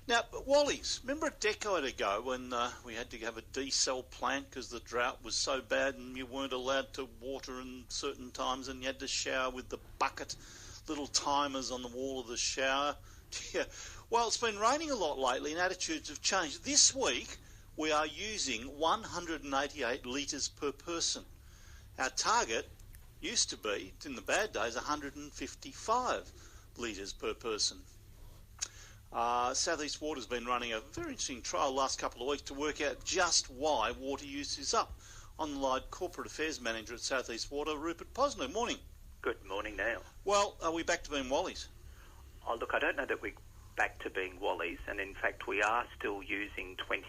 Now, Wally's, remember a decade ago when we had to have a desal plant because the drought was so bad and you weren't allowed to water in certain times and you had to shower with the bucket, little timers on the wall of the shower? Yeah. Well, it's been raining a lot lately and attitudes have changed. This week, we are using 188 litres per person. Our target used to be, in the bad days, 155 litres per person. South East Water's been running a very interesting trial the last couple of weeks to work out just why water use is up. On the line, Corporate Affairs Manager at South East Water, Rupert Posner. Morning. Good morning, Neil. Well, are we back to being Wally's? Oh, look, I don't know that we're back to being Wally's, and in fact we are still using 20%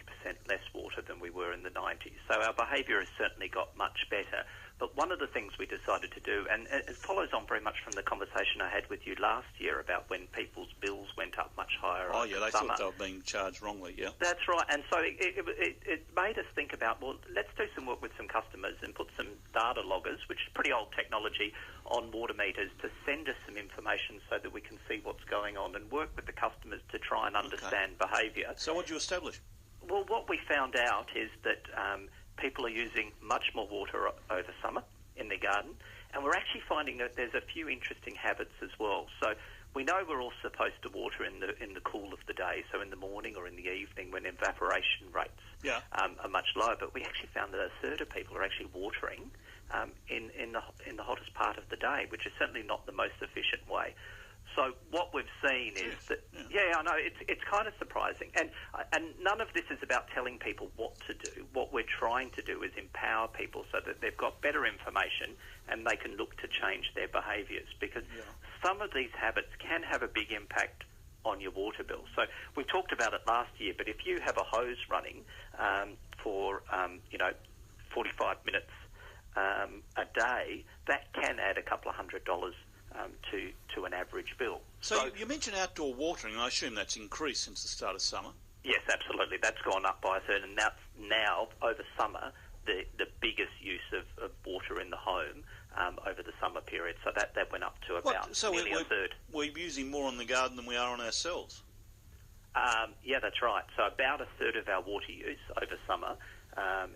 less water than we were in the 90s. So our behaviour has certainly got much better. But one of the things we decided to do, and it follows on very much from the conversation I had with you last year about when people's bills went up much higher. Oh, yeah, they summer. thought they were being charged wrongly, yeah. That's right, and so it made us think about, well, let's do some work with some customers and put some data loggers, which is pretty old technology, on water meters to send us some information so that we can see what's going on and work with the customers to try and understand behaviour. So what did you establish? Well, what we found out is that people are using much more water over summer in their garden, and we're actually finding that there's a few interesting habits as well. So we know we're all supposed to water in the cool of the day, so in the morning or in the evening when evaporation rates are much lower. But we actually found that a third of people are actually watering in the hottest part of the day, which is certainly not the most efficient way. So what we've seen is that, I know, it's kind of surprising. And none of this is about telling people what to do. What we're trying to do is empower people so that they've got better information and they can look to change their behaviours, because some of these habits can have a big impact on your water bill. So we talked about it last year, but if you have a hose running for 45 minutes a day, that can add a couple of $100 to an average bill. So you mentioned outdoor watering, and I assume that's increased since the start of summer? Yes, absolutely. That's gone up by a third, and now over summer, the biggest use of water in the home over the summer period. So that went up to about nearly a third. We're using more on the garden than we are on ourselves? Yeah, that's right. So about a third of our water use over summer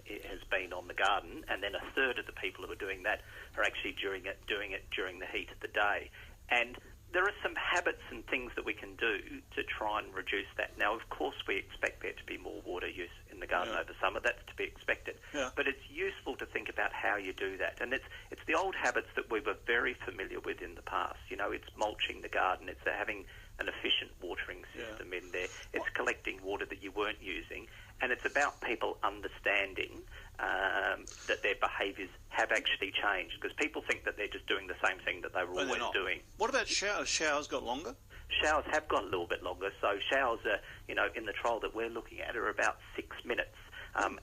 it has been on the garden, and then a third of the people who are doing that are actually doing it during the heat of the day. And there are some habits and things that we can do to try and reduce that. Now, of course, we expect there to be more water use in the garden over summer. That's to be expected. Yeah. But it's useful to think about how you do that. And it's the old habits that we were very familiar with in the past. You know, it's mulching the garden. It's having an efficient watering system in there. It's collecting water that you weren't using. And it's about people understanding that their behaviours have actually changed, because people think that they're just doing the same thing that they were always doing. What about showers? Showers got longer? Showers have got a little bit longer. So showers are, in the trial that we're looking at, are about 6 minutes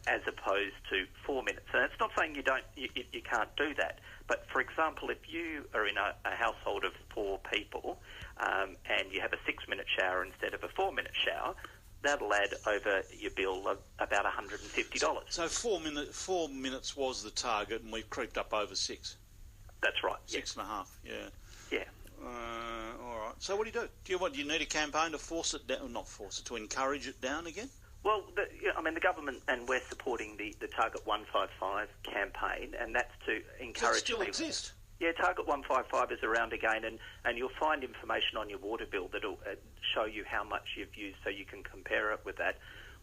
as opposed to 4 minutes. And it's not saying you can't do that. But, for example, if you are in a household of 4 people and you have a 6-minute shower instead of a 4-minute shower, that'll add over your bill of about $150. So 4 minutes was the target, and we've creeped up over 6. That's right. 6.5. Yeah. All right. So what do you do? Do you need a campaign to force it down? Not force it, to encourage it down again? Well, the government, and we're supporting the Target 155 campaign, and that's to encourage. Does it still exist? Yeah, Target 155 is around again, and you'll find information on your water bill that'll show you how much you've used, so you can compare it with that.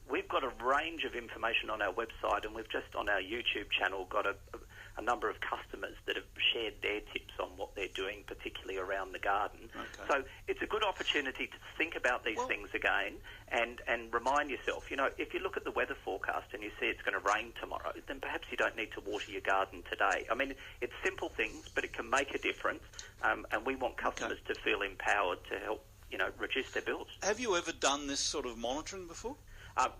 We've got a range of information on our website, and we've just on our YouTube channel got a number of customers that have shared their tips on what they're doing, particularly around the garden. Okay. So it's a good opportunity to think about these things again and remind yourself, if you look at the weather forecast and you see it's going to rain tomorrow, then perhaps you don't need to water your garden today. I mean, it's simple things, but it can make a difference, and we want customers to feel empowered to help, reduce their bills. Have you ever done this sort of monitoring before?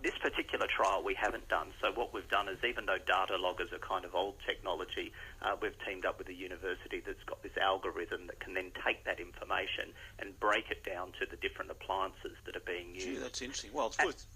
This particular trial we haven't done. So what we've done is, even though data loggers are kind of old technology, we've teamed up with a university that's got this algorithm that can then take that information and break it down to the different appliances that are being used. Gee, that's interesting. Well, it's worth...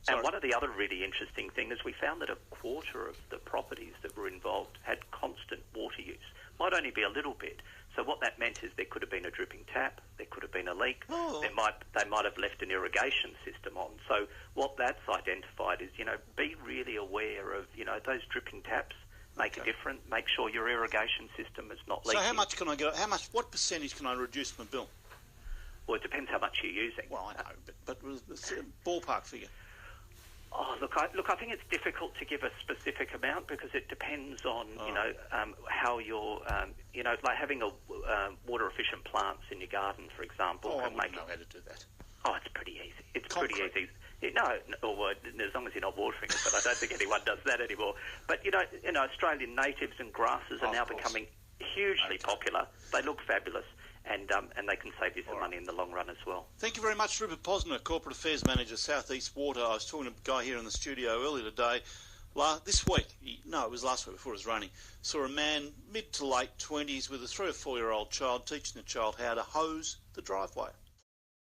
And one of the other really interesting things is we found that a quarter of the properties that were involved had constant water use, might only be a little bit. So what that meant is there could have been a dripping tap, there could have been a leak, they might have left an irrigation system on. So what that's identified is, be really aware of, those dripping taps make a difference. Make sure your irrigation system is not leaking. So how much can I get? What percentage can I reduce my bill? Well, it depends how much you're using. Well, I know, but ballpark figure. Oh, look, I think it's difficult to give a specific amount because it depends on, how you're, like having a water-efficient plants in your garden, for example. I wouldn't know how to do that. Oh, it's pretty easy. It's pretty easy. As long as you're not watering it, but I don't think anyone does that anymore. But, Australian natives and grasses are now becoming hugely popular. They look fabulous. And they can save you some money in the long run as well. Thank you very much, Rupert Posner, Corporate Affairs Manager, South East Water. I was talking to a guy here in the studio earlier today. This week, it was last week before it was raining, saw a man mid to late 20s with a 3 or 4 year old child teaching the child how to hose the driveway.